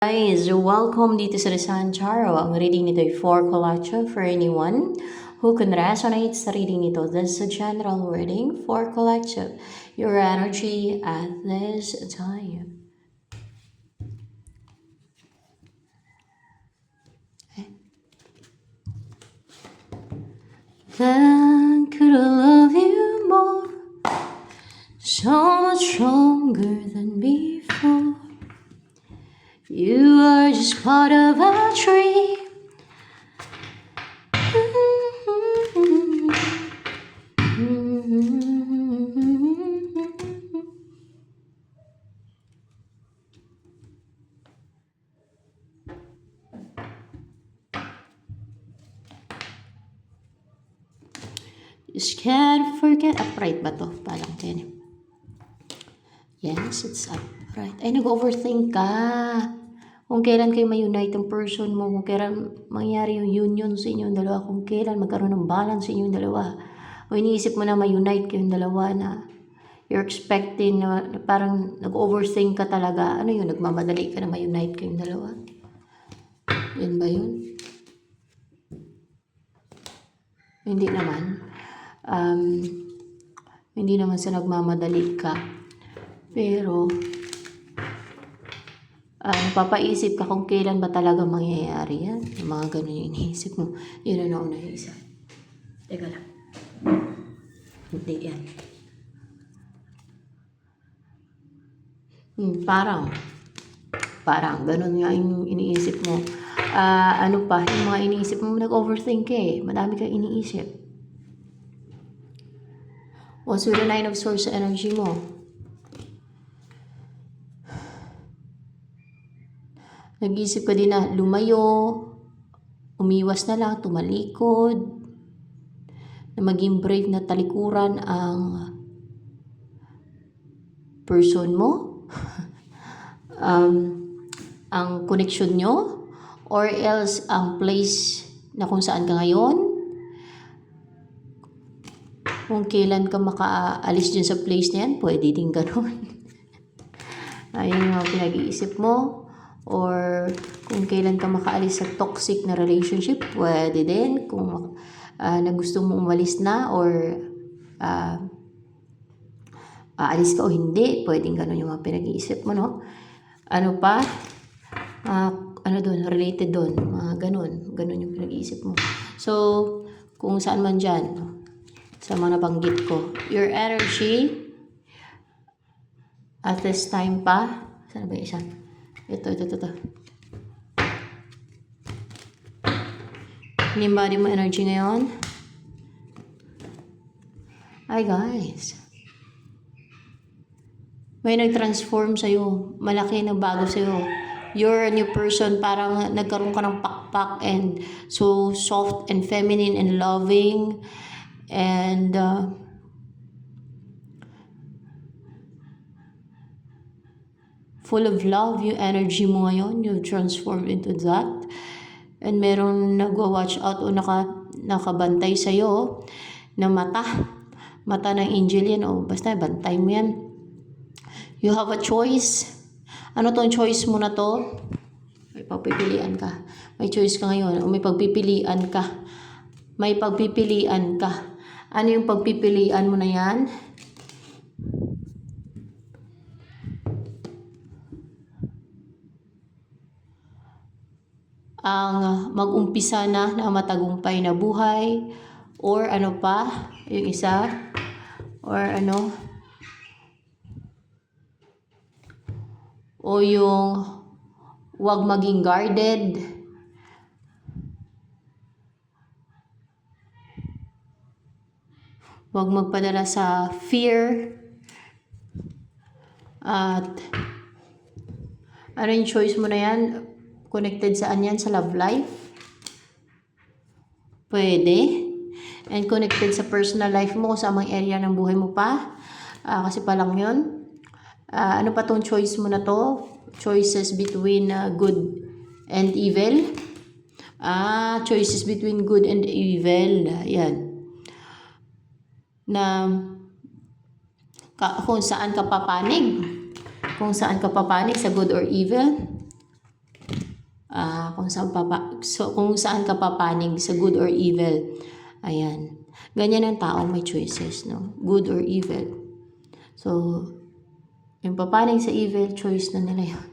Guys, welcome dito sa Rizal Charo. Ang reading nito ay for Colacha for anyone who can resonate sa reading nito. This is a general reading for Colacha. Your energy at this time. Then could I love you more, so much stronger than before. You are just part of a tree. Just can't forget. Upright ba to? Parang ganyan. Yes, it's upright. Ay, nag-overthink ka. Kung kailan kayo ma-unite ang person mo, kung kailan mangyari yung union sa inyong dalawa, kung kailan magkaroon ng balance sa inyong dalawa. O iniisip mo na ma-unite kayong dalawa na you're expecting na parang nag-overthink ka talaga. Ano yun? Nagmamadali ka na ma-unite kayong dalawa. Yun ba yun? Hindi naman. Hindi naman sa nagmamadali ka. Pero, napapaisip ka kung kailan ba talaga mangyayari yan. Yung mga ganun yung iniisip mo. Yun ang naisip. Teka lang. Hindi yan. Parang ganun nga yung iniisip mo. Ano pa, yung mga iniisip mo, nag-overthink ka eh. Madami kang iniisip. What's with the Nine of Swords sa energy mo? Nag-iisip ka din na lumayo, umiwas na lang, tumalikod, na maging brave na talikuran ang person mo, ang connection nyo, or else ang place na kung saan ka ngayon, kung kailan ka makaalis dyan sa place na yan, pwede din ganun. Ayun yung mga pinag-iisip mo. Or kung kailan ka makaalis sa toxic na relationship, pwede din. Kung na gusto mo umalis na or aalis ka o hindi, pwedeng ganun yung mga pinag-iisip mo, no? Ano pa? Ano doon? Related doon. Ganun yung pinag-iisip mo. So, kung saan man dyan, sa mga nabanggit ko, your energy at this time pa, saan ba yung isa? Ito. Embody mo energy ngayon. Ay guys. May nag-transform sa'yo. Malaki na bago sa'yo. You're a new person. Parang nagkaroon ka ng pakpak and so soft and feminine and loving. And full of love, yung energy mo ngayon, you transform into that. And meron nagwa-watch out o nakabantay sa'yo na mata ng angel yan o basta bantay mo yan. You have a choice. Ano tong choice mo na to? May pagpipilian ka. May choice ka ngayon o may pagpipilian ka. Ano yung pagpipilian mo na yan? Ang mag-umpisa na matagumpay na buhay, or ano pa, yung isa, or ano, o yung wag maging guarded, wag magpadala sa fear, at ano yung choice mo na yan? Connected saan yan? Sa love life? Pwede. And connected sa personal life mo, kung saan mga area ng buhay mo pa. Kasi pa lang yun. Ano pa tong choice mo na to? Choices between good and evil. Choices between good and evil. Yan. Na kung saan ka papanig. Kung saan ka papanig sa good or evil. kung saan ka papanig sa good or evil. Ayan. Ganyan ang tao, may choices, no? Good or evil. So, yung papanig sa evil, choice na nila yun.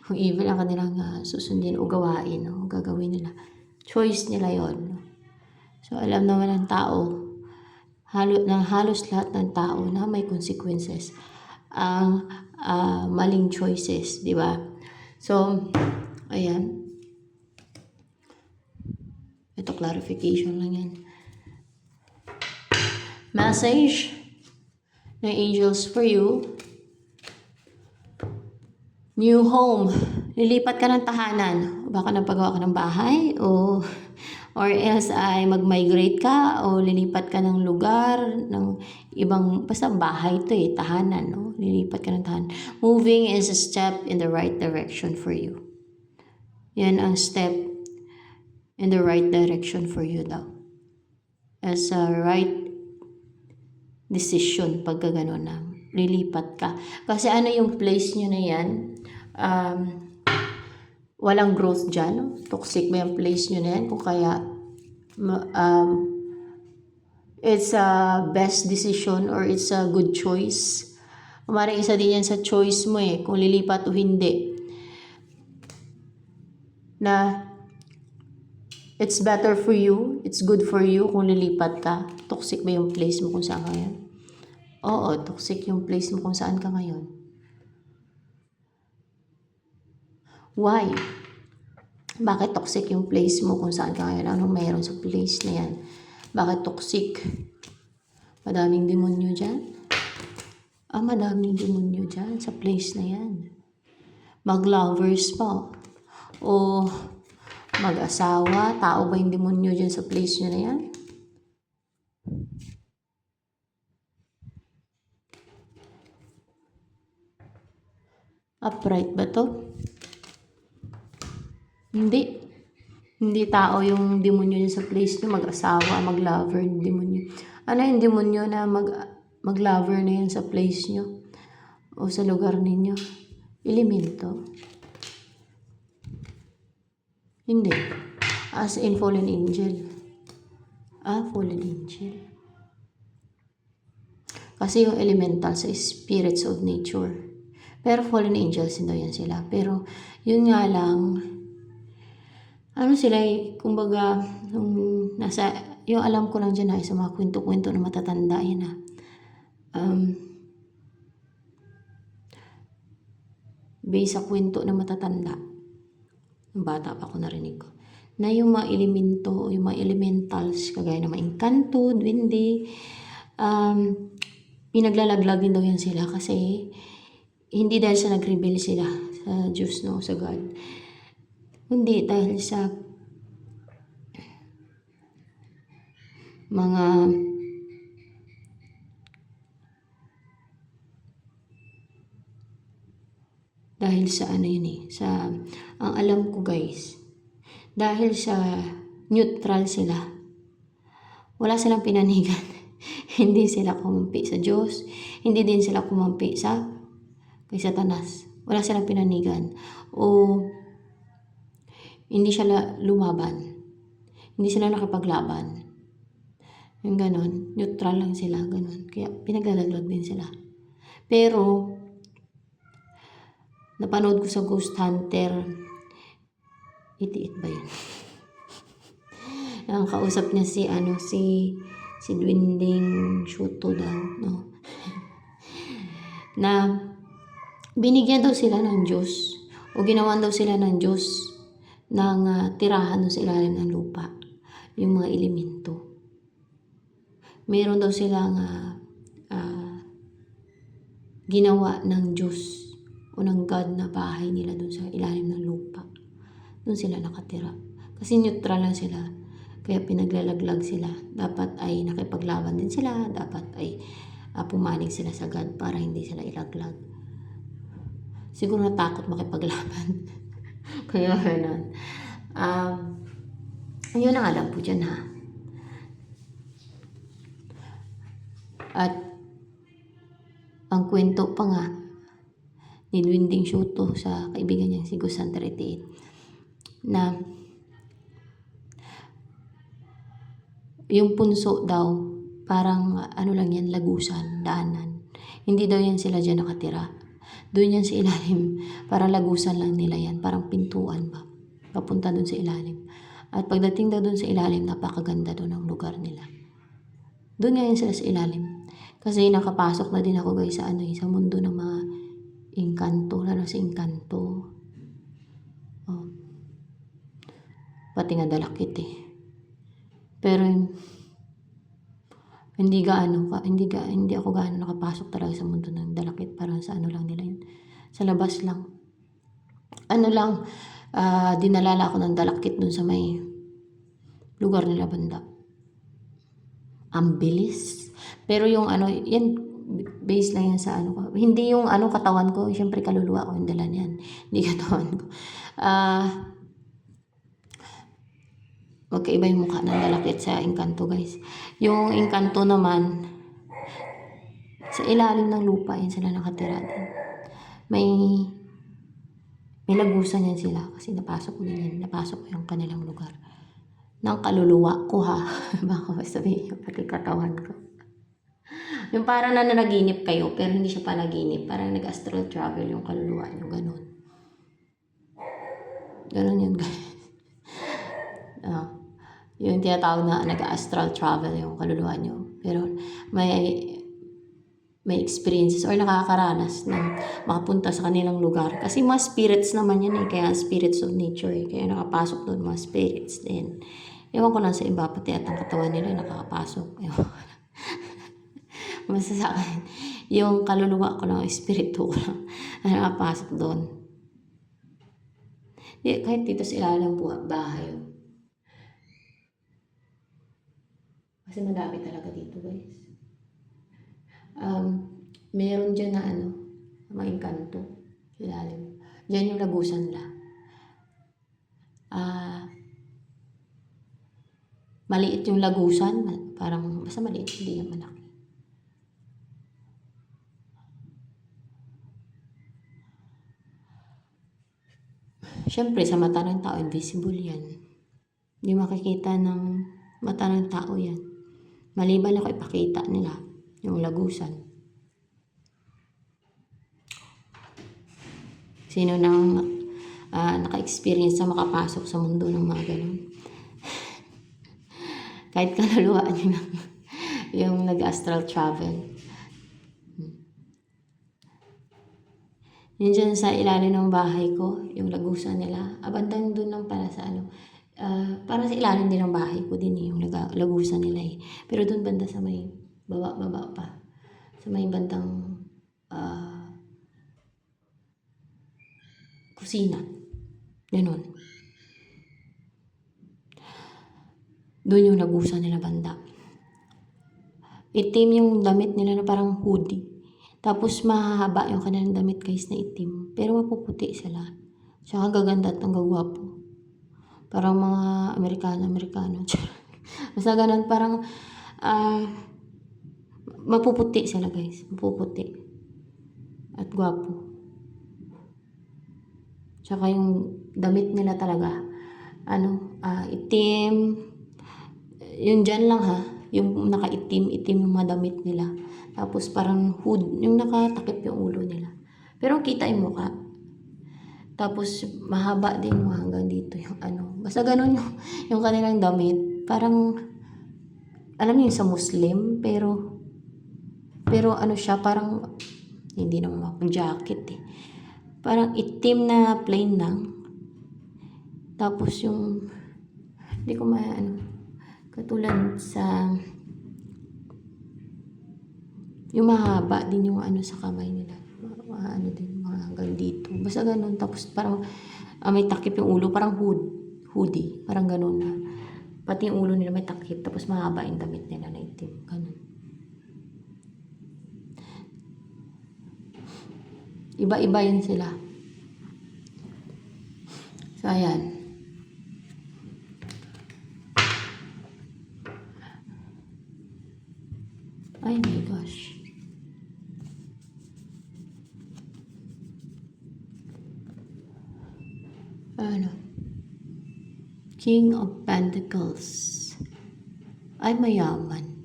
Kung evil ang kanilang susundin o gawain, no? Gagawin nila. Choice nila yon. So, alam naman ng tao, halos lahat ng tao na may consequences ang maling choices, di ba? So, ayan. Ito, clarification lang yan. Message ng angels for you. New home. Lilipat ka ng tahanan. Baka napagawa ka ng bahay or else ay mag-migrate ka o lilipat ka ng lugar ng ibang, basta bahay to tahanan, no? Lilipat ka ng tahanan. Moving is a step in the right direction for you. Yan ang step in the right direction for you daw. As a right decision pagka gano'n na lilipat ka. Kasi ano yung place nyo na yan, walang growth dyan, no? Toxic ba yung place nyo na yan? Kung kaya it's a best decision or it's a good choice. Maring isa din yan sa choice mo kung lilipat o hindi. Na it's better for you, it's good for you kung lilipat ka. Toxic ba yung place mo kung saan ka ngayon? Oo, toxic yung place mo kung saan ka ngayon. Why? Bakit toxic yung place mo kung saan ka ngayon? Anong mayroon sa place na yan? Bakit toxic? Madaming demonyo dyan? Madaming demonyo dyan sa place na yan. Mag-lovers pa. O mag-asawa. Tao ba yung demonyo dyan sa place nyo na yan? Upright ba to? Hindi. Hindi tao yung demonyo dyan sa place nyo. Mag-asawa, mag-lover, demonyo. Ano yung demonyo na mag-lover na yun sa place nyo? O sa lugar ninyo? Elemento. Hindi. As in fallen angel. Fallen angel. Kasi yung elemental sa spirits of nature. Pero fallen angels din daw yan sila. Pero yun nga lang, sila kumbaga, yung alam ko lang dyan sa mga kwento-kwento na matatanda yan based sa kwento na matatanda, yung bata pa ako narinig ko, na yung mga elemento, yung mga elementals, kagaya ng mga engkanto, duwende, pinaglalaglag din daw yan sila kasi hindi dahil sa nag-rebel sila sa Diyos, no, sa God. Hindi dahil sa mga sa ang alam ko guys, dahil sa neutral sila, wala silang pinanigan. Hindi sila kumampi sa Diyos, hindi din sila kumampi kay Satanas. Wala silang pinanigan o hindi sila lumaban, hindi sila nakipaglaban. Yung ganon, neutral lang sila, ganon. Kaya pinaglalaglag din sila. Pero napanood ko sa Ghost Hunter 88 ba yun? Ang kausap niya si Dwinding Shuto daw, no? Na binigyan daw sila ng Diyos o ginawan daw sila ng Diyos ng tirahan sa ilalim ng lupa, yung mga elemento. Meron daw silang ginawa ng Diyos o ng God na bahay nila doon sa ilalim ng lupa. Doon sila nakatira. Kasi neutral lang sila. Kaya pinaglalaglag sila. Dapat ay nakipaglaban din sila. Dapat ay pumanig sila sa God para hindi sila ilaglag. Siguro natakot makipaglaban. Kaya gano'n. Yun ang alam po dyan At ang kwento pa nga ni Dwinding Shuto sa kaibigan niyang si Ghost Hunter 88. na yung punso daw, parang ano lang yan, lagusan, daanan. Hindi daw yan sila dyan nakatira. Doon yan sa ilalim, parang lagusan lang nila yan, parang pintuan ba, papunta doon sa ilalim. At pagdating daw doon sa ilalim, napakaganda doon ang lugar nila. Doon ngayon sila sa ilalim. Kasi nakapasok na din ako guys sa sa mundo ng mga engkanto, lalo sa engkanto. Oh. Pati nga dalakit eh. Pero hindi ako gaano nakapasok talaga sa mundo ng dalakit, parang sa lang nila yun. Sa labas lang. Dinalala ako ng dalakit dun sa may lugar nila banda. Ang bilis. Pero yung yan, base lang yan sa ko. Hindi yung katawan ko, syempre kaluluwa ko yung dala niyan. Hindi katawan ko. Magkaiba yung mukha ng dalakit sa engkanto guys. Yung engkanto naman, sa ilalim ng lupa yan sila nakatira din. May lagusan yan sila kasi napasok ko yung kanilang lugar. Ng kaluluwa ko ha. Baka sabihin yung pati katawan ko. Yung parang nananaginip kayo pero hindi siya panaginip. Parang nag-astral travel yung kaluluwa nyo. Ganon. Ganon yun guys. Yung tinatawag na nag-astral travel yung kaluluwa nyo. Pero may experiences or nakakaranas na makapunta sa kanilang lugar. Kasi mga spirits naman yan eh. Kaya spirits of nature eh. Kaya nakapasok doon mga spirits din. Ewan ko lang sa iba, pati at ang katawan nila nakakapasok. Ewan ko lang. Basta sa akin, yung kaluluwa ko lang, espiritu ko lang, nakapasok doon. Kahit dito sa ilalim bahay. Kasi madami talaga dito guys. Meron dyan na mga engkanto. Ilalim. Dyan yung lagusan nila. Maliit yung lagusan. Parang, basta maliit, hindi yung malaki. Siyempre, sa mata ng tao, invisible yan. Hindi makikita ng mata ng tao yan. Maliban ako ipakita nila yung lagusan. Sino nang naka-experience na makapasok sa mundo ng mga ganun? Kahit kaluluwa nyo lang yung nag-astral travel. Yun dyan sa ilalim ng bahay ko, yung lagusan nila. Bandang doon lang para sa para sa ilalim din ng bahay ko din yung lagusan nila eh. Pero doon banda sa may baba pa. Sa may bandang kusina. Ganon. Doon yung lagusan nila banda. Itim yung damit nila na parang hoodie. Tapos mahaba yung kanilang damit guys na itim. Pero mapuputi sila. Tsaka gaganda at ang gagwapo. Parang mga Amerikano. Basta ganun, parang mapuputi sila guys. Mapuputi. At gwapo. Tsaka yung damit nila talaga. Itim. Yung dyan lang ha. Yung nakaitim yung mga damit nila. Tapos parang hood, yung nakatakip yung ulo nila. Pero kita yung mukha. Tapos mahaba din yung hanggang dito yung Basta ganun yung kanilang damit. Parang, alam niyo yung sa Muslim, pero siya, parang, hindi naman mga jacket eh. Parang itim na plain lang. Tapos yung, hindi ko katulad sa, yung mahaba din yung sa kamay nila. Din, mga hanggang dito. Basta ganun. Tapos parang may takip yung ulo. Parang hoodie. Parang ganun na. Pati yung ulo nila may takip. Tapos mahaba yung damit nila na itim. Ganun. Iba-iba yun sila. So, ayan. Ay my gosh. King of Pentacles. Ay, mayaman.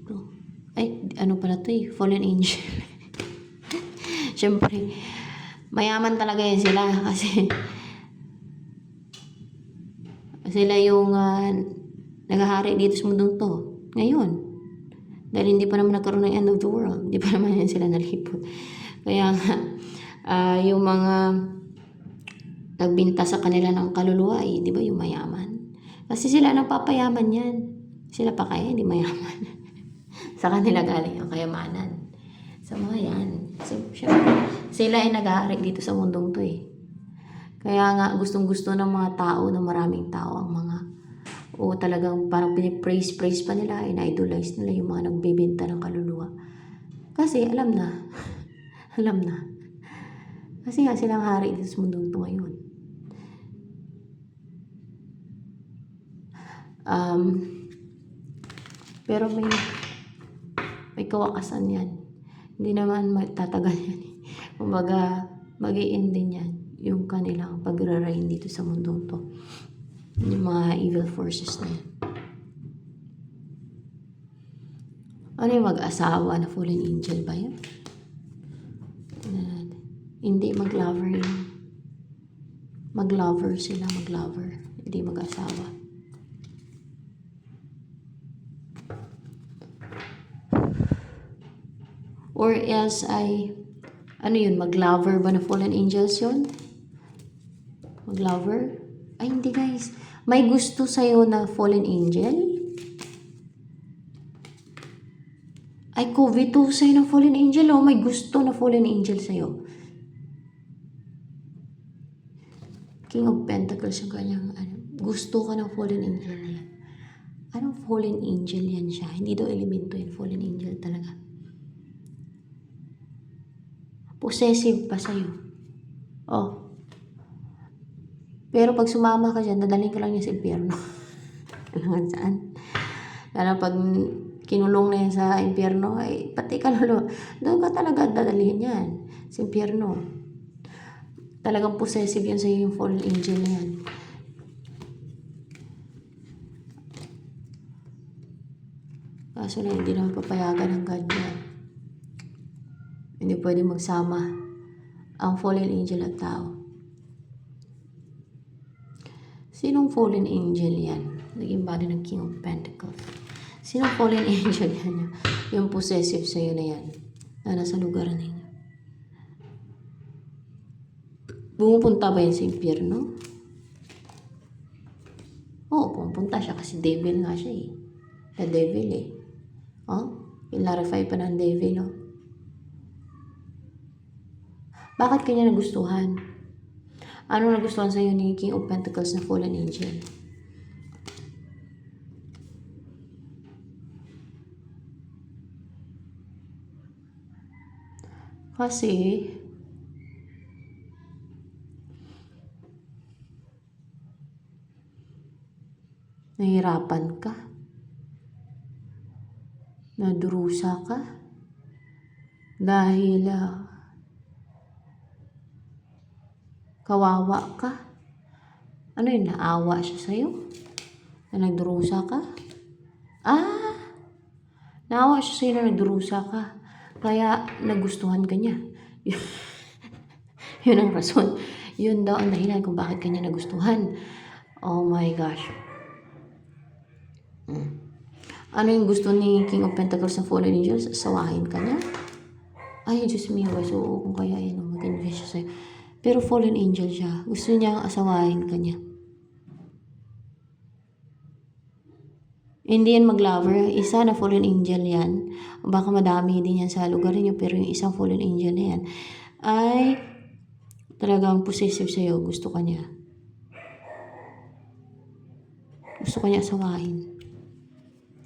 Ay, ano pala to eh? Fallen angel. Siyempre, mayaman talaga yan sila kasi sila yung naghahari dito sa mundong to. Ngayon. Dahil hindi pa naman nagkaroon ng end of the world. Hindi pa naman yan sila nalipot. Kaya nga, yung mga nagbinta sa kanila ng kaluluwa, di ba yung mayaman? Kasi sila nagpapayaman yan. Sila pa kaya, hindi mayaman. Sa kanila galing yung kayamanan. Sa mga yan. So, syempre, sila ay nag-aari dito sa mundong to eh. Kaya nga, gustong-gusto ng mga tao, ng maraming tao, ang mga, o talagang parang pinipraise pa nila, ina-idolize nila yung mga nagbibenta ng kaluluwa. Kasi, alam na. Alam na. Kasi nga, silang hari dito sa mundong to ngayon. Pero may kawakasan yan. Hindi naman magtatagal yan. Kumbaga, mag-i-end din yan yung kanilang pagra-reign dito sa mundong to. Yung mga evil forces na yan. Ano yung mag-asawa na fallen angel ba yan? Hindi, mag-lover yun. Mag-lover sila, mag-lover. Hindi mag-asawa. Or else ay, ano yun, mag-lover ba na fallen angels yun? Mag-lover? Ay, hindi guys. May gusto sa'yo na fallen angel? Ay, COVID-2 sa'yo ng fallen angel, oh. May gusto na fallen angel sa'yo. King of Pentacles yung kanyang, gusto ka ng fallen angel na yan. Anong fallen angel yan siya? Hindi daw elemento yan, fallen angel talaga. Possessive pa sa'yo. Oh. Pero pag sumama ka dyan, dadalhin ka lang niya sa impyerno. Alam saan? Lalo pag kinulong na yan sa impyerno, ay pati kaluluwa. Doon ka talaga dadalhin yan. Sa impyerno. Talagang possessive yun sa'yo yung fallen angel na yan. Kaso na hindi naman papayagan ng God yan. Hindi pwede magsama ang fallen angel at tao. Sinong fallen angel yan? Naging body ng King of Pentacles. Sinong fallen angel yan? Yung possessive sa'yo na yan. Na nasa lugar ninyo. Pumupunta ba yan sa impyerno? Oo, pumupunta siya kasi devil nga siya eh. The devil eh. Oh, pinlarify pa ng devil oh. Bakit kanya nagustuhan? Ano nagustuhan sa'yo ni King of Pentacles na fallen angel? Kasi, nahihirapan ka. Nadurusa ka. Dahil, kawawa ka. Ano yun? Naawa siya sa'yo? Na nagdurusa ka? Naawa siya sa'yo na nagdurusa ka. Kaya nagustuhan ka niya. Yun ang rason. Yun daw ang dahilan kung bakit kanya nagustuhan. Oh my gosh. Ano yung gusto ni King of Pentacles na fallen angels? Asawahin ka niya? Ay, Diyos mio. So, kung kaya yun, mag-invest siya sa'yo. Pero fallen angel siya. Gusto niya asawahin ka niya. Hindi yan mag-lover. Isa na fallen angel yan. O baka madami din yan sa lugar niyo. Pero yung isang fallen angel na yan ay talagang possessive sa'yo. Gusto ka niya. Gusto ka niya asawahin.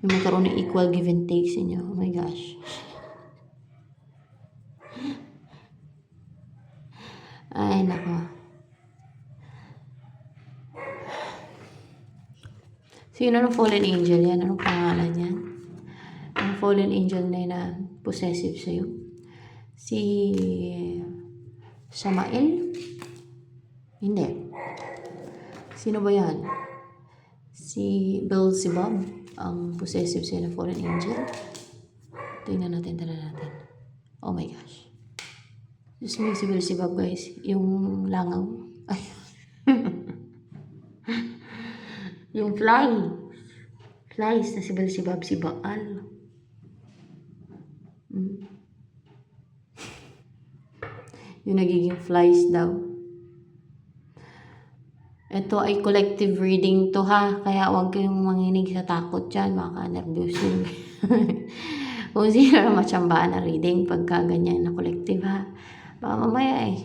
Yung magkaroon ng equal give and take sa inyo. Oh my gosh. Ay, nako. Sino ng fallen angel yan? Anong pangalan yan? Ang fallen angel na yun na possessive sa'yo. Si Samael? Hindi. Sino ba yan? si Beelzebub, ang possessive sa'yo na fallen angel. Tingnan natin. Oh my gosh. Diyos mo, si Beelzebub guys, yung langaw. Ay. Yung flies na si Beelzebub, si Baal. Yung nagiging flies daw. Ito ay collective reading to ha, kaya huwag kayong manginig sa takot dyan, maka-nervous yun. Kung sino na matsyambaan na reading pagka ganyan na collective ha. Baka mamaya eh.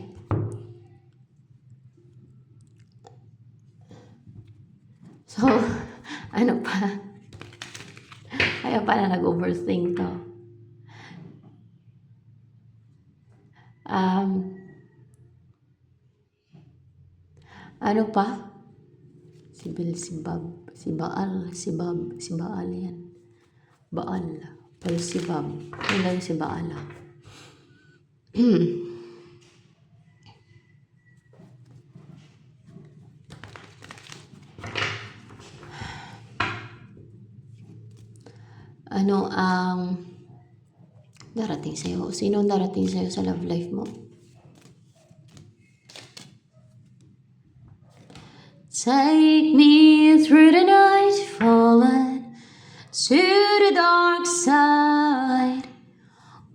So, ano pa? Kaya pala nag-overthink to. Ano pa? Si Beelzebub, si Baal, si Baal yan. Baal, Beelzebub. Yun lang si Baal. Ano ang darating sa'yo? Sino ang darating sa'yo sa love life mo? Take me through the night, fallen to the dark side.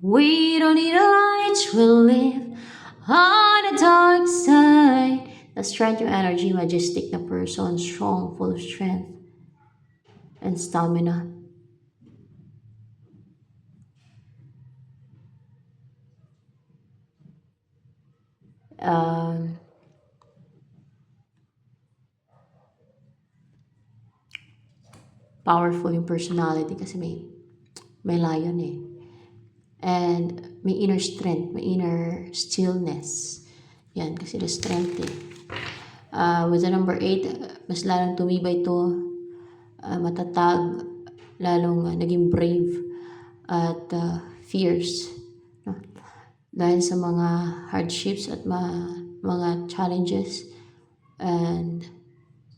We don't need a light, we'll live on the dark side. The strength yung energy, majestic na person, strong, full of strength and stamina. Powerful yung personality kasi may lion eh. And may inner strength, may inner stillness. Yan, kasi the strength eh. With the number 8, mas lalong tumibay to, matatag, lalong naging brave at fierce. No? Dahil sa mga hardships at mga challenges and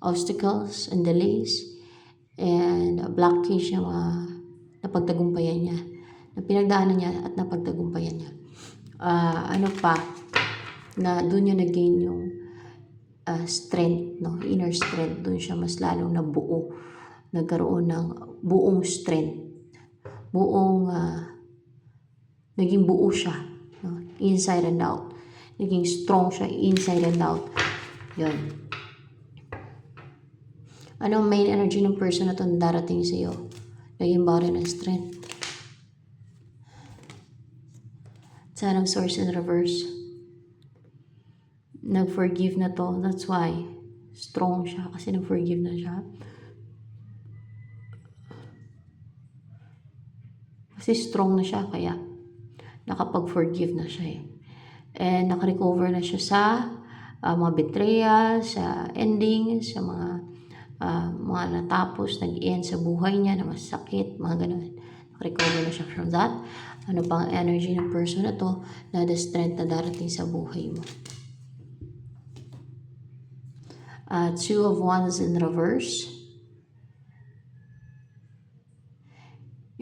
obstacles and delays and blockage yung napagtagumpayan niya, na pinagdaanan niya at napagtagumpayan niya. Ano pa, na doon niya nag-gain yung strength, no? Inner strength, doon siya mas lalong nabuo, nagkaroon ng buong strength, naging buo siya, no? Inside and out, naging strong siya inside and out. Yun. Anong main energy ng person na itong darating sa iyo? Naging body ng strength. Sana ng source in reverse. Nag-forgive na to. That's why strong siya. Kasi nag-forgive na siya. Kasi strong na siya. Kaya nakapag-forgive na siya eh. And nakarecover na siya sa mga betrayal, sa ending, sa mga natapos, nag-end sa buhay niya na masakit, mga ganun. Recover na siya from that. Ano pang energy ng person na to na the strength na darating sa buhay mo. Two of Wands in reverse.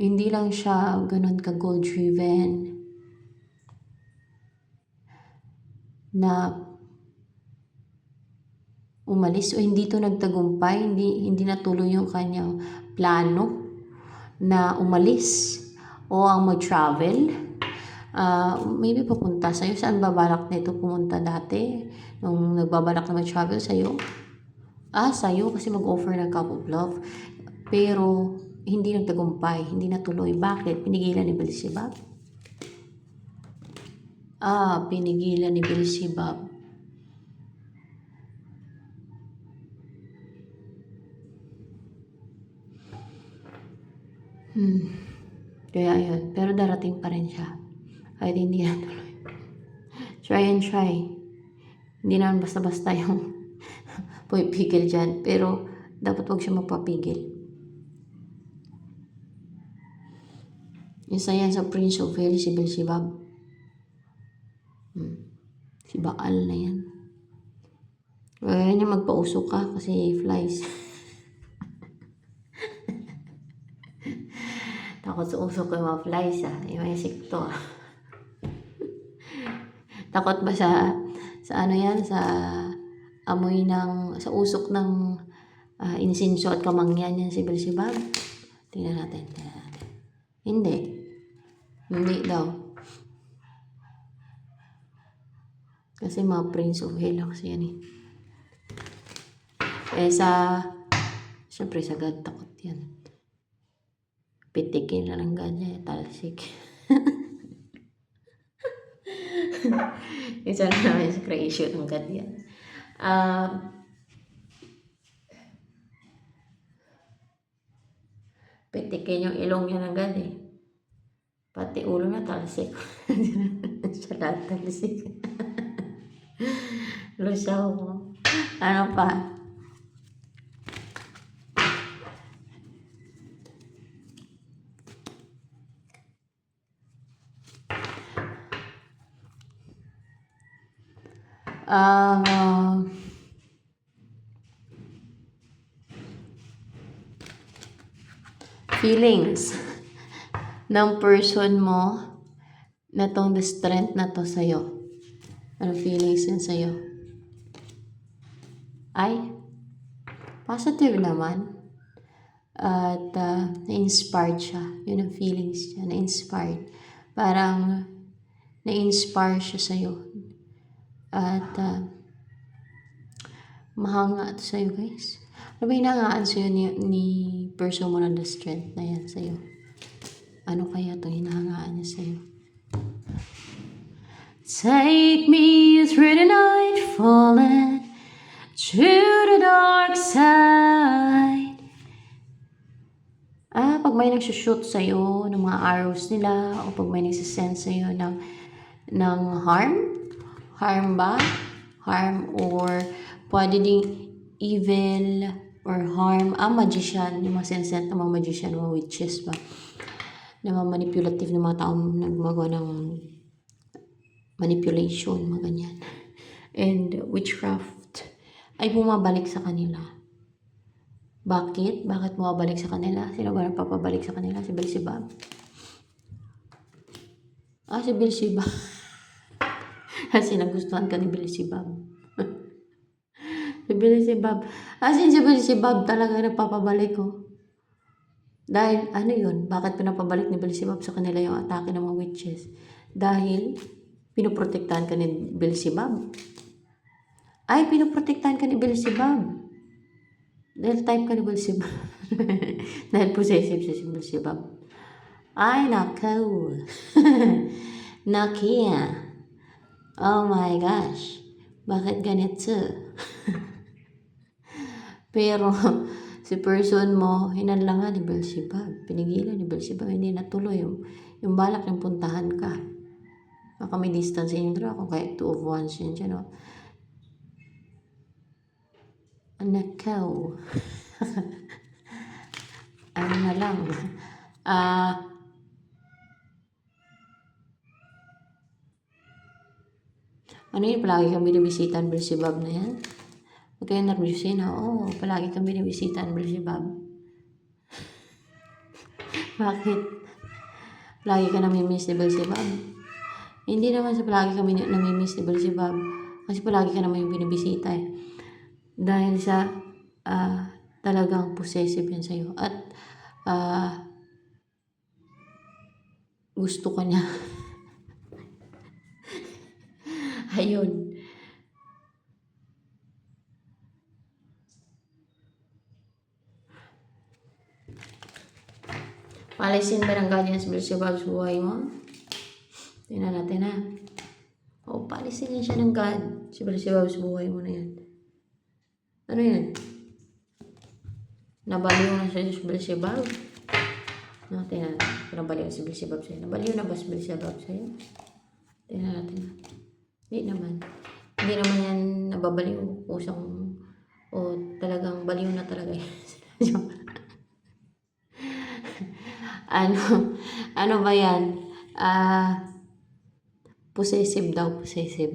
Hindi lang siya ganun ka goal-driven na umalis o hindi to nagtagumpay, hindi natuloy yung kanyang plano na umalis o ang mag-travel. Maybe papunta sa'yo. Saan babalak nito pumunta dati? Nung nagbabalak na mag-travel sa'yo? Sa'yo kasi mag-offer ng cup of love. Pero hindi nagtagumpay, hindi natuloy. Bakit? Pinigilan ni Beelzebub? Pinigilan ni Beelzebub. Kaya yun. Pero darating pa rin siya. Kahit hindi na tuloy. Try and try. Hindi naman basta-basta yung pumipigil dyan. Pero dapat wag siya magpapigil. Isa yan sa Prince of Hell, si Beelzebub. Si Baal na yan. Kaya niya magpausok ka kasi flies. Takot sa usok yung mga flies yung mga insekto Takot ba sa ano yan, sa amoy sa usok ng insenso at kamangyan yan si Beelzebub? Tingnan natin. Hindi. Hindi daw. Kasi mga Prince of Hell kasi yan syempre sa God takot yan. Pitikin na ng God niya, talsik. Isa na namin sa creation ng God yan. Pitikin yung ilong niya ng God Pati ulo na talsik. Sa lahat talsik. Lusaw mo. Ano pa? Feelings ng person mo na tong the strength na to sa'yo. Ano feelings yun sa'yo? Ay, positive naman. At na-inspired siya. Yun ang feelings niya. Na-inspired. Parang na-inspire siya sa'yo. At mahanga to sa'yo, guys. Ano ba hinahangaan sa'yo ni person mo na the strength na yan sa'yo? Ano kaya itong hinahangaan niya sa'yo? Take me through the night, falling to the dark side. Pag may nagsushoot sa'yo ng mga arrows nila, o pag may nagsisend sa'yo ng harm ba? Harm or pwede ding evil or harm. Magician, yung mga sinesend ng mga magician, mga witches ba? Na mga manipulative na mga taong nagmagawa ng manipulation, mga ganyan. And witchcraft ay bumabalik sa kanila. Bakit? Bakit bumabalik sa kanila? Sino ba nagpapabalik sa kanila? Si Beelzebub? Si Beelzebub. Kasi nagustuhan ka ni Beelzebub. Si Beelzebub. Si Beelzebub talaga nagpapabalik Dahil, yun? Bakit pinapabalik ni Beelzebub sa kanila yung atake ng mga witches? Dahil, pinoprotektahan ka ni Beelzebub. Pinoprotektahan ka ni Beelzebub. Dahil type ka ni Beelzebub. Dahil possessive siya si Beelzebub. Nako. Nakia. Oh my gosh. Bakit ganito? Pero, si person mo, hinanlangan ni Beelzebub. Pinigilan ni Beelzebub. Hindi natuloy yung balak ng puntahan ka. Baka may distance yung dragon, kaya 2 of Wands yun dyan, Nakaw. Ano na lang. Ano yun, palagi kang binibisitan Beelzebub na yan? Huwag kayong nervyusin, palagi kang binibisitan Beelzebub. Bakit? Palagi ka namimiss ni Beelzebub? Hindi naman sa palagi kami namimiss ni Beelzebub. Kasi palagi ka naman yung binibisita Dahil sa talagang possessive yan sa'yo. At gusto ka niya. Ayun. Palisin ba ng guardians Beelzebub sa buhay mo? Tingnan natin palisin yan siya ng God. Si Beelzebub sa buhay mo na yan. Ano yan? Nabaliw na siya si Beelzebub? Tingnan natin. Nabaliw si Beelzebub sa'yo. Nabaliw na ba si Beelzebub sa'yo? Tingnan natin. Hindi naman. Hindi naman yan nababaliw. Talagang baliw na talaga yan. Ano ba yan? Possessive daw, possessive.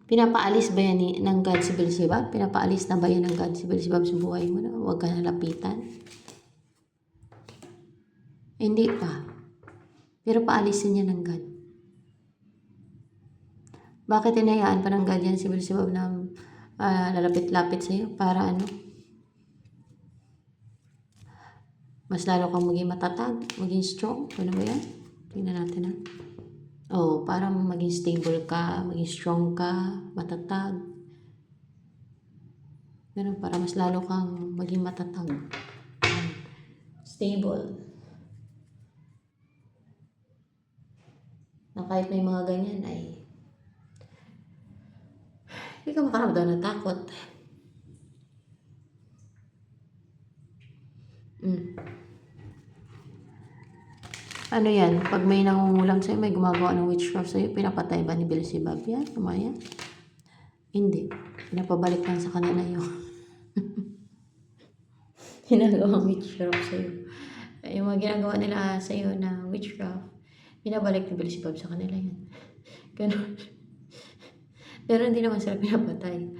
Pinapaalis ba yan ng God si Beelzebub? Pinapaalis na ba yan ng God si Beelzebub sa buhay mo na huwag ka nalapitan? Hindi pa. Pero paalisin niya ng God. Bakit hinayaan pa ng God yan si Beelzebub na lalapit-lapit sa'yo? Para ano? Mas lalo kang maging matatag, maging strong. Ano ba yan? Tingnan natin ha. Oh, para maging stable ka, maging strong ka, matatag. Ganun, para mas lalo kang maging matatag. Stable. Na kahit may mga ganyan ay hindi ka makaramdam ng takot. Ano yan? Pag may nangungulam sa'yo, may gumagawa ng witchcraft sa'yo, pinapatay ba ni Beelzebub yan? Kumaya? Hindi. Pinapabalik lang sa kanila yung ginagawang witchcraft sa'yo. Yung mga ginagawa nila sa'yo na witchcraft, pinabalik ni Beelzebub sa kanila yan. Ganun. Pero hindi naman sila pinapatay.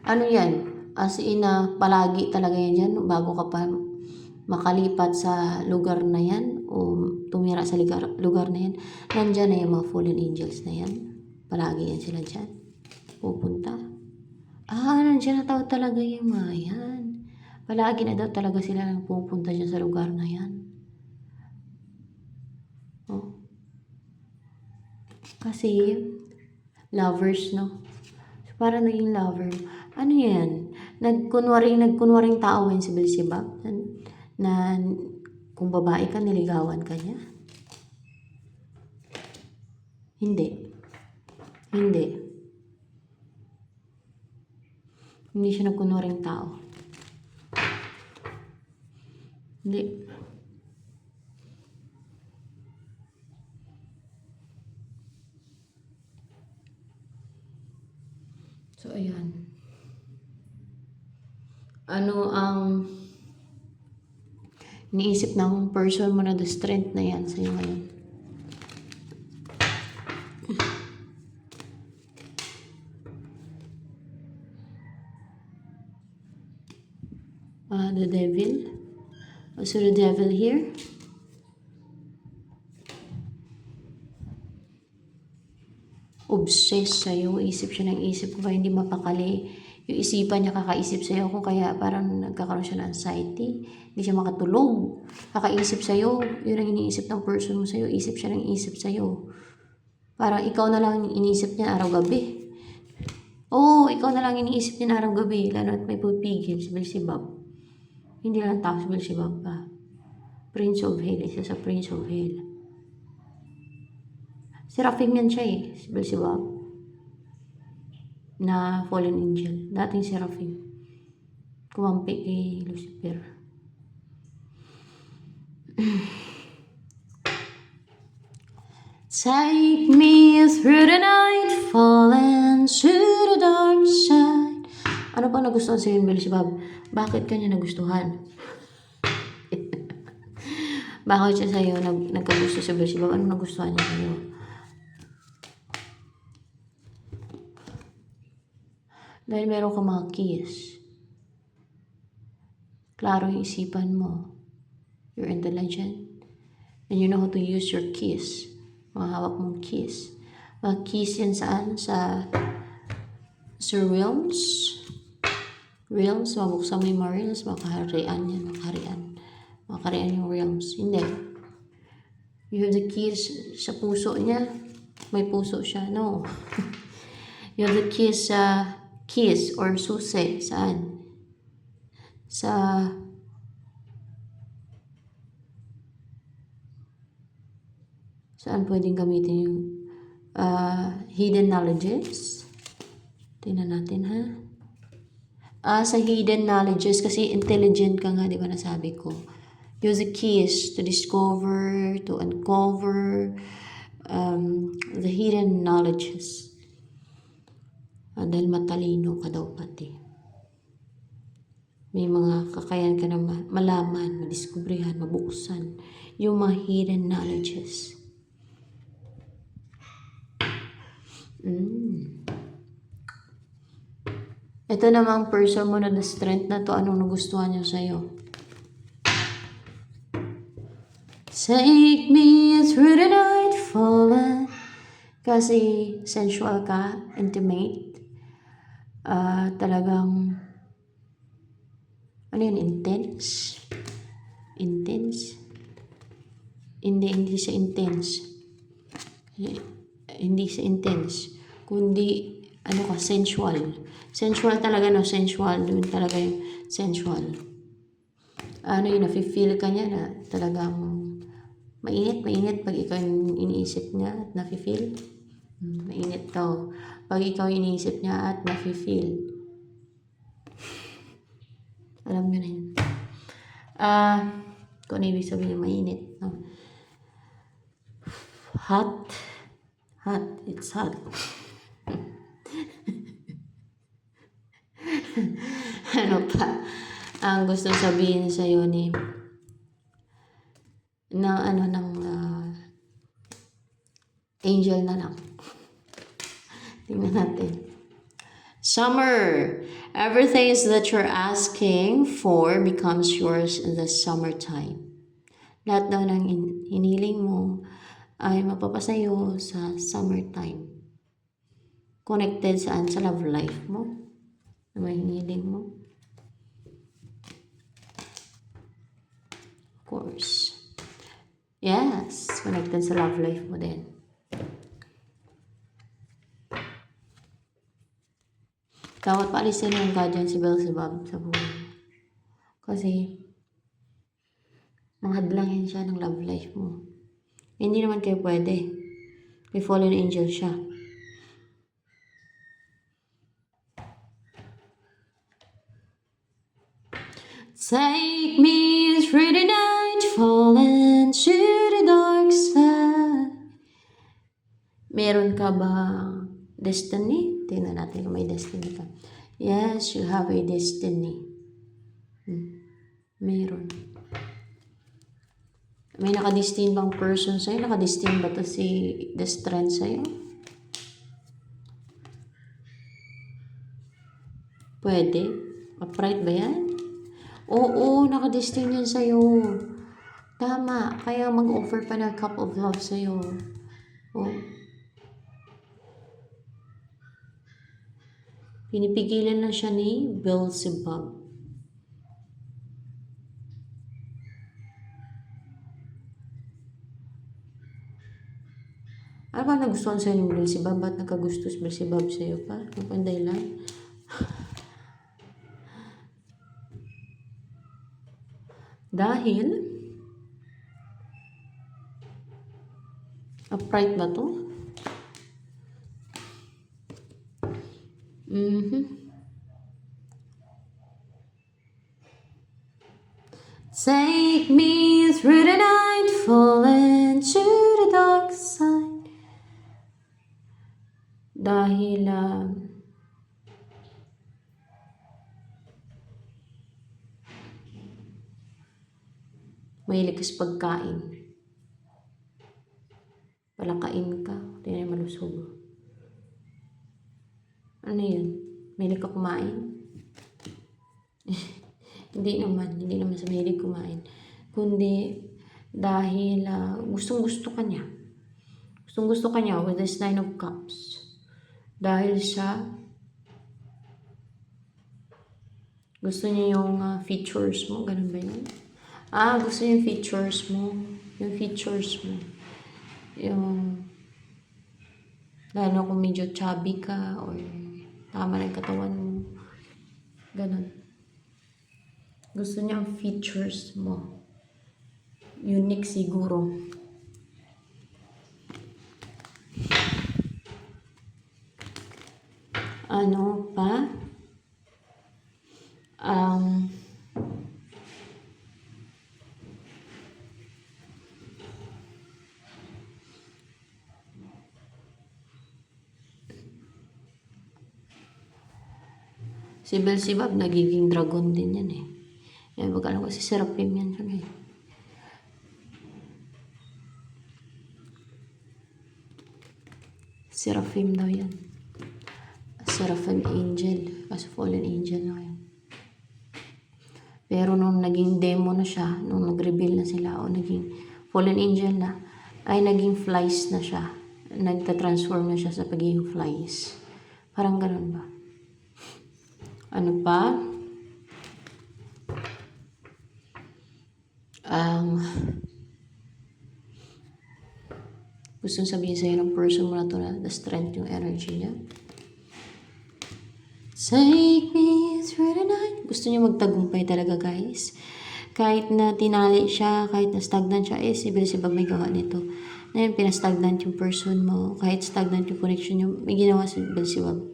Ano yan? As in, palagi talaga yan dyan bago ka pa makalipat sa lugar na yan o tumira sa lugar na yan. Nandyan na yung mga fallen angels na yan. Palagi yan sila dyan. Pupunta. Nandyan na daw talaga yung mga yan. Palagi na daw talaga sila nang pupunta dyan sa lugar na yan. Oh. Kasi, lovers, no? So, para naging lover. Ano yan? Nagkunwaring tao yan si Beelzebub. Na kung babae ka, niligawan ka niya. Hindi. Hindi siya nagkunwaring tao. Hindi. So, ayan. Ano ang iniisip ng person mo na the strength na yan sa'yo ngayon? The devil. Also the devil here. Obsessed sa'yo. Isip siya ng isip ko ba hindi mapakali. Yung isipan niya kakaisip sa'yo kung kaya parang nagkakaroon siya ng anxiety. Hindi siya makatulog. Kakaisip sa'yo. Yun ang iniisip ng person mo sa'yo. Isip siya ng isip sa'yo. Parang ikaw na lang iniisip niya araw-gabi. Oo, ikaw na lang iniisip niya araw-gabi. Lalo at may pupigil si Beelzebub. Hindi lang tao si Beelzebub pa. Prince of Hell. Isa sa Prince of Hell. Seraphim yan siya si Beelzebub. Na fallen angel. Dating Seraphim. Kumampi kay Lucifer. Take me through the night, falling to the dark side. Ano pa nagustuhan sa'yo yung Beelzebub? Bakit kanya nagustuhan? Bakit siya sa'yo nagkagusto sa Beelzebub? Ano nagustuhan niya sa'yo? Dahil meron ka mga keys. Klaro yung isipan mo. You're intelligent. And you know how to use your keys. Mga hawak mong keys. Mga keys yan saan? Sa realms. Realms, mabuksan mo yung mga realms, makaharian yan, makaharian yung realms. Hindi. You have the keys sa puso niya. May puso siya. No. You have the keys sa keys or susi. Saan? Saan pwedeng gamitin yung hidden knowledges? Tingnan natin ha. Sa hidden knowledges, kasi intelligent ka nga, di ba nasabi ko? Use the keys to discover, to uncover the hidden knowledges. Dahil matalino ka daw pati. May mga kakayahan ka na malaman, madiskubrihan, mabuksan. Yung mga hidden knowledges. Ito namang person mo na the strength na to, anong nagustuhan niya sa'yo? Take me through the night fallen. Kasi sensual ka, intimate. Talagang, ano yun, intense? Intense? Hindi siya intense. Hindi siya intense. Kundi, ano ka, sensual. Sensual talaga, no? Sensual. Doon talaga yung sensual. Ano yun, nafe-feel ka niya na talagang mainit pag ikaw yung iniisip niya at nafe-feel. Mainit daw. Pag ikaw iniisip niya at nafe-feel. Alam mo na yun. Kung ano ibig sabihin ng mainit. No? Hot. Hot. It's hot. Ano pa? Ang gusto sabihin sa'yo ni angel na lang. Tingnan natin. Summer. Everything that you're asking for becomes yours in the summertime. Lahat daw ng hiniling mo ay mapapasayo sa summertime. Connected saan? Sa love life mo? Na may hiniling mo? Of course. Yes, connected sa love life mo din. Dapat paalisin yung guardian si Beelzebub sa buhay. Kasi, manghadlangin siya ng love life mo. Hindi naman kayo pwede. May fallen angel siya. Take me through the night, falling to the dark side. Meron ka bang destiny? Tingnan natin kung may destiny ka. Yes, you have a destiny. Meron. May nakadestin bang person sa'yo? Nakadestin ba to si the strength sa'yo? Pwede. Upright ba yan? Oo, nakadestin yan sa'yo. Tama. Kaya mag-offer pa ng cup of love sa'yo. Oh. Pinipigilan na siya ni Beelzebub. Ano ba nagustuhan sa'yo ni Beelzebub? Ba't nagkagusto si Beelzebub sa'yo pa? Ano pa ang dahilan? Dahil upright ba to? Take me through the night, falling to the dark side. Dahil mahilig ka sa pagkain. Palakain ka, hindi na malusog. Ano yun? Mahilig ka kumain? Hindi naman sa mahilig kumain. Kundi dahil gustong-gusto ka niya. Gustong-gusto ka niya with this 9 of Cups. Dahil siya gusto niya yung features mo. Ganun ba yun? Gusto niya yung features mo. Yung features mo. Yung lalo kung medyo chubby ka or tama na yung katawan mo. Ganun. Gusto niya ang features mo. Unique siguro. Ano pa? Si Beelzebub, nagiging dragon din yan eh. Yan, wag alam ko si Seraphim yan. Okay. Seraphim daw yan. Seraphim angel. As fallen angel na yan. Pero nung naging demo na siya, nung nag-reveal na sila o naging fallen angel na, ay naging flies na siya. Nagta-transform na siya sa pagiging flies. Parang ganun ba? Ano pa? Gustong sabihin sa'yo ng person mo na to na the strength yung energy niya. Take me through the night. Gusto niya magtagumpay talaga, guys. Kahit na tinali siya, kahit na stagnant siya, si Beelzebub may gawa nito. Na yun, pinastagnant yung person mo. Kahit stagnant yung connection niyo, may ginawa si Beelzebub.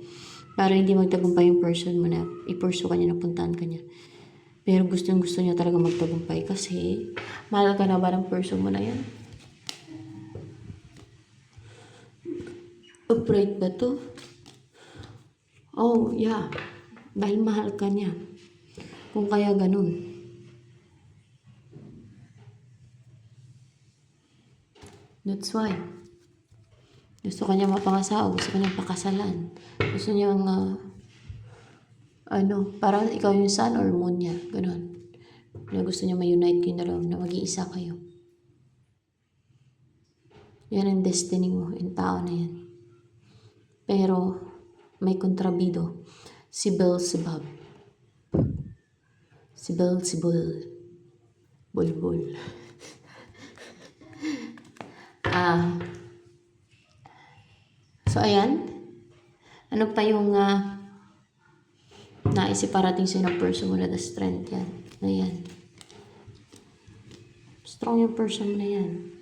Para hindi magtagumpay yung person mo na ipurso ka niya, napuntahan ka niya. Pero gusto niya talaga magtagumpay kasi mahal ka na ba ng person mo na yan? Upright ba to? Oh, yeah. Dahil mahal ka niya. Kung kaya ganun. That's why. Gusto ka niya mapangasawa. Gusto ka niya pakasalan. Gusto niya parang ikaw yung sun or moon niya. Ganun. Na gusto niya ma-unite kayo dalawa na mag-iisa kayo. Yan ang destiny mo. Yung tao na yan. Pero, may kontrabido. Si Beelzebub. Si Beelzebul. Bulbul. So, ayan. Ano pa yung naisip parating sa'yo ng person mo na the strength yan. Na yan. Strong yung person mo na yan.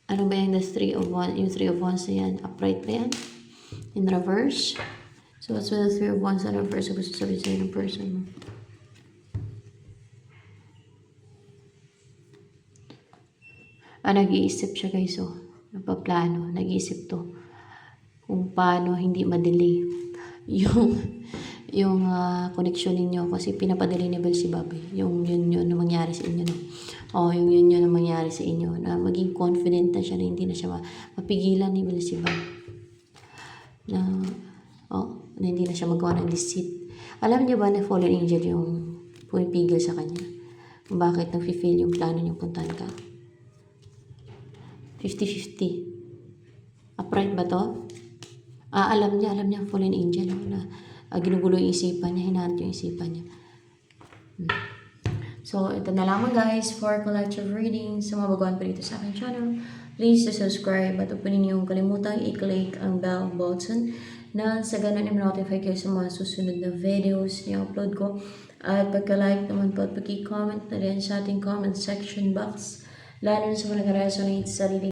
Ano ba yung the 3 of Wands? Yung 3 of Wands na yan. Upright ba yan? In reverse. So, what's with the 3 of Wands na reverse? Gusto sabihin sa'yo ng person mo. Nag-iisip siya guys. So, napaplano. Nag-iisip to. Kung paano hindi madali yung connection ninyo kasi pinapadali ni Beelzebub yung yun na mangyari sa inyo, no? Yung yun na mangyari sa inyo na maging confident na siya na hindi na siya mapigilan ni Beelzebub na hindi na siya magawa ng deceit. Alam niyo ba na fallen angel yung pumipigil sa kanya kung bakit nag-fail yung plano niyong puntahan ka? 50-50. Upright ba to? Alam niya ang fallen angel na ginugulo yung isipan niya, hinahanap yung isipan niya. So, ito na lamang guys for collective reading. Sa mga baguhan pa dito sa aking channel, please subscribe at huwag niyo kalimutan i-click ang bell button na sa ganun i-notify kayo sa mga susunod na videos na upload ko. At pagka-like naman po at pag-comment na rin sa ating comment section box. Lalo na sa mga nag-resonate sa sarili